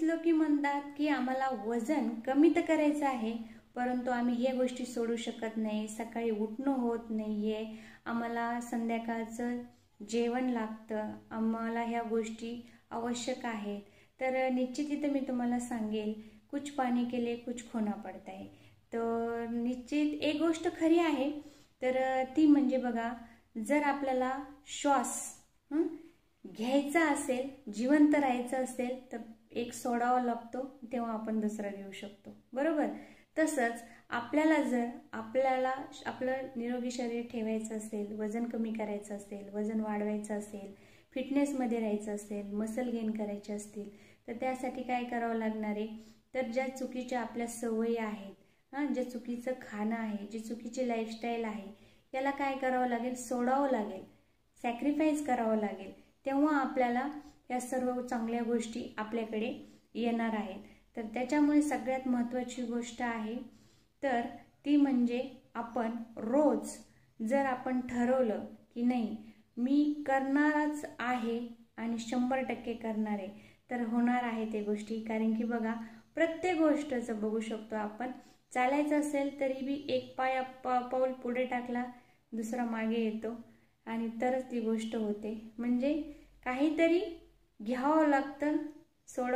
लोक म्हणतात की आम्हाला वजन कमी तर करायचं आहे, परंतु आम्ही ह्या गोष्टी सोडू शकत नाही, सकाळी उठणं होत नाहीये, आम्हाला संध्याकाळचं जेवण लागतं, आम्हाला ह्या गोष्टी आवश्यक आहेत। तर निश्चित इथं मी तुम्हाला सांगेल, कुछ पाने के लिए कुछ खोना पड़ता है। तर निश्चित एक गोष्ट खरी आहे, तर ती म्हणजे बघा, जर आपल्याला श्वास घ्यायचा असेल, जिवंत राहायचं असेल, तर एक सोडावा लागतो, तेव्हा आपण दुसरा घेऊ शकतो, बरोबर। तसंच आपल्याला जर आपलं निरोगी शरीर ठेवायचं असेल, वजन कमी करायचं असेल, वजन वाढवायचं असेल, फिटनेसमध्ये राहायचं असेल, मसल गेन करायचे असतील, तर त्यासाठी काय करावं लागणार आहे, तर ज्या चुकीच्या आपल्या सवयी आहेत, जे चुकीचं खाणं आहे, जी चुकीची लाईफस्टाईल आहे, याला काय करावं लागेल, सोडावं लागेल, सॅक्रिफाईस करावं लागेल, तेव्हा आपल्याला या सर्व चांगल्या गोष्टी आपल्याकडे येणार आहेत। तर त्याच्यामुळे सगळ्यात महत्त्वाची गोष्ट आहे तर ती म्हणजे आपण रोज जर आपण ठरवलं की नाही मी करणारच आहे आणि 100% करणार आहे, तर होणार आहे ते गोष्टी। कारण की बघा, प्रत्येक गोष्टचं बघू शकतो आपण, चालायचं असेल तरी बी एक पाऊल पुढे टाकला, दुसरा मागे येतो आणि तरच ती गोष्ट होते। म्हणजे काहीतरी घ्यावं लागतं, सोडा